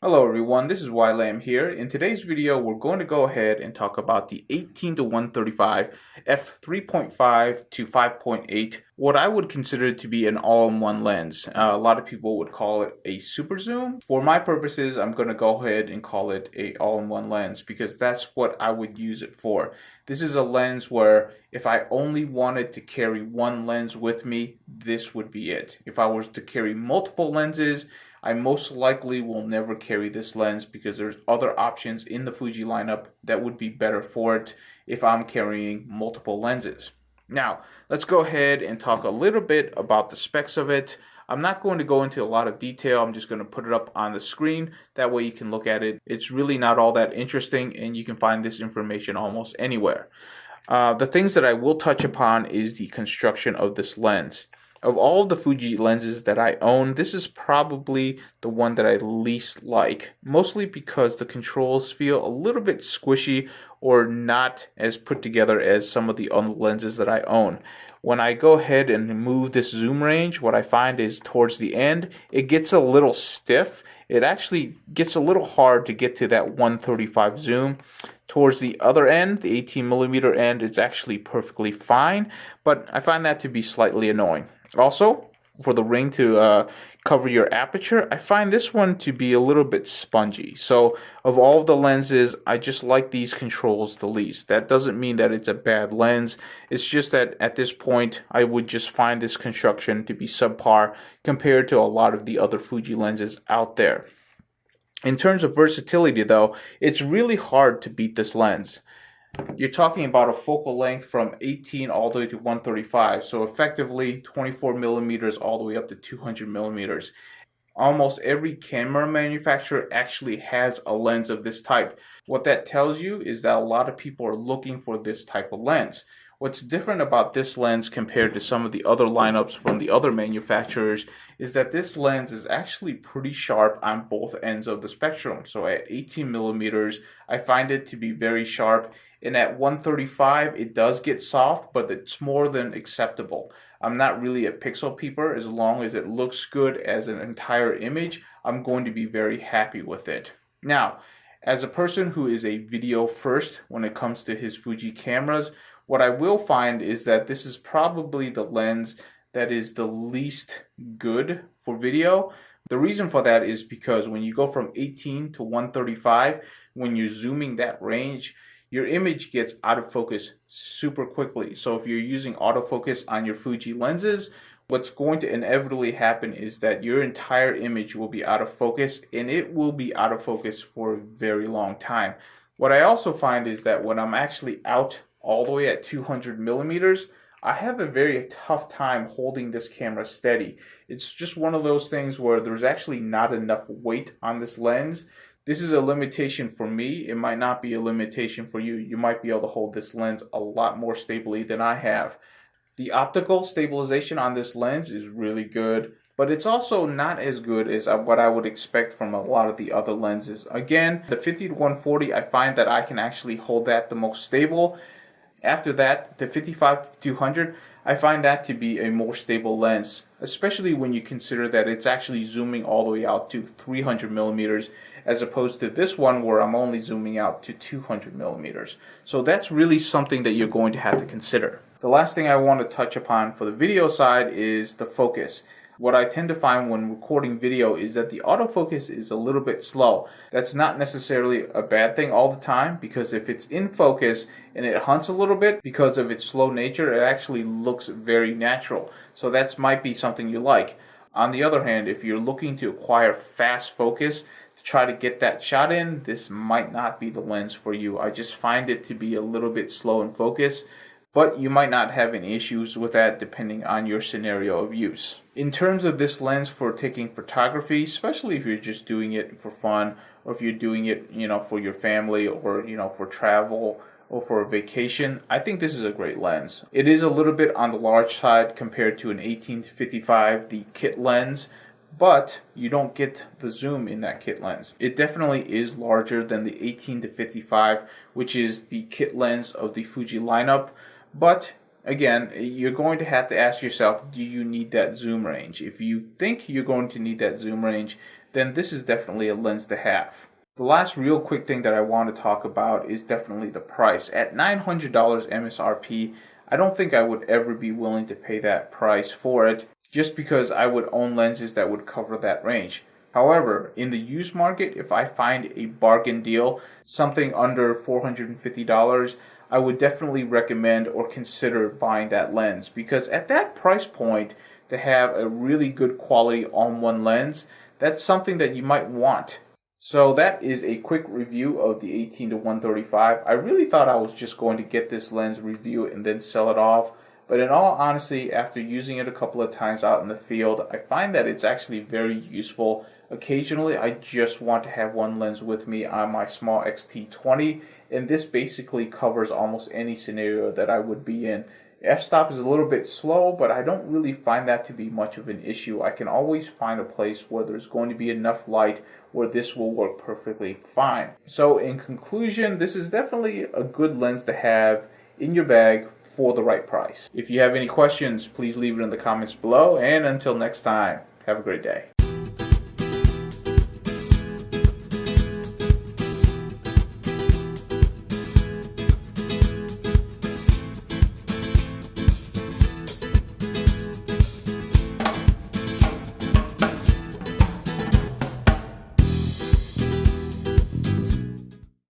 Hello everyone, this is YLAM here. In today's video, we're going to go ahead and talk about the 18 to 135 f3.5 to 5.8, what I would consider to be an all-in-one lens. A lot of people would call it a super zoom. For my purposes, I'm going to go ahead and call it a all-in-one lens because that's what I would use it for. This is a lens where if I only wanted to carry one lens with me, this would be it. If I was to carry multiple lenses, I most likely will never carry this lens because there's other options in the Fuji lineup that would be better for it if I'm carrying multiple lenses. Now, let's go ahead and talk a little bit about the specs of it. I'm not going to go into a lot of detail. I'm just going to put it up on the screen. That way you can look at it. It's really not all that interesting and you can find this information almost anywhere. The things that I will touch upon is the construction of this lens. Of all the Fuji lenses that I own, this is probably the one that I least like, mostly because the controls feel a little bit squishy or not as put together as some of the other lenses that I own. When I go ahead and move this zoom range, what I find is towards the end, it gets a little stiff. It actually gets a little hard to get to that 135 zoom. Towards the other end, the 18mm end, it's actually perfectly fine, but I find that to be slightly annoying. Also, for the ring to cover your aperture, I find this one to be a little bit spongy. So of all of the lenses, I just like these controls the least. That doesn't mean that it's a bad lens. It's just that at this point, I would just find this construction to be subpar compared to a lot of the other Fuji lenses out there. In terms of versatility though, it's really hard to beat this lens. You're talking about a focal length from 18 all the way to 135, so effectively 24mm all the way up to 200mm. Almost every camera manufacturer actually has a lens of this type. What that tells you is that a lot of people are looking for this type of lens. What's different about this lens compared to some of the other lineups from the other manufacturers is that this lens is actually pretty sharp on both ends of the spectrum. So at 18mm, I find it to be very sharp. And at 135, it does get soft, but it's more than acceptable. I'm not really a pixel peeper. As long as it looks good as an entire image, I'm going to be very happy with it. Now, as a person who is a video first when it comes to his Fuji cameras, what I will find is that this is probably the lens that is the least good for video. The reason for that is because when you go from 18 to 135, when you're zooming that range, your image gets out of focus super quickly. So if you're using autofocus on your Fuji lenses, what's going to inevitably happen is that your entire image will be out of focus, and it will be out of focus for a very long time. What I also find is that when I'm actually out all the way at 200mm, I have a very tough time holding this camera steady. It's just one of those things where there's actually not enough weight on this lens. This is a limitation for me. It might not be a limitation for you. You might be able to hold this lens a lot more stably than I have. The optical stabilization on this lens is really good, but it's also not as good as what I would expect from a lot of the other lenses. Again, the 50 to 140, I find that I can actually hold that the most stable. After that, the 55 to 200, I find that to be a more stable lens, especially when you consider that it's actually zooming all the way out to 300mm as opposed to this one where I'm only zooming out to 200mm. So that's really something that you're going to have to consider. The last thing I want to touch upon for the video side is the focus. What I tend to find when recording video is that the autofocus is a little bit slow. That's not necessarily a bad thing all the time, because if it's in focus and it hunts a little bit because of its slow nature, it actually looks very natural. So that might be something you like. On the other hand, if you're looking to acquire fast focus to try to get that shot in, this might not be the lens for you. I just find it to be a little bit slow in focus. But you might not have any issues with that depending on your scenario of use. In terms of this lens for taking photography, especially if you're just doing it for fun, or if you're doing it, for your family, or, for travel, or for a vacation, I think this is a great lens. It is a little bit on the large side compared to an 18 to 55, the kit lens, but you don't get the zoom in that kit lens. It definitely is larger than the 18 to 55, which is the kit lens of the Fuji lineup. But again, you're going to have to ask yourself, do you need that zoom range? If you think you're going to need that zoom range, then this is definitely a lens to have. The last real quick thing that I want to talk about is definitely the price. At $900 MSRP, I don't think I would ever be willing to pay that price for it, just because I would own lenses that would cover that range. However, in the used market, if I find a bargain deal, something under $450, I would definitely recommend or consider buying that lens, because at that price point, to have a really good quality all-in-one lens, that's something that you might want. So that is a quick review of the 18-135. I really thought I was just going to get this lens, review it, and then sell it off. But in all honesty, after using it a couple of times out in the field, I find that it's actually very useful. Occasionally, I just want to have one lens with me on my small X-T20, and this basically covers almost any scenario that I would be in. F-stop is a little bit slow, but I don't really find that to be much of an issue. I can always find a place where there's going to be enough light where this will work perfectly fine. So in conclusion, this is definitely a good lens to have in your bag for the right price. If you have any questions, please leave it in the comments below, and until next time, have a great day.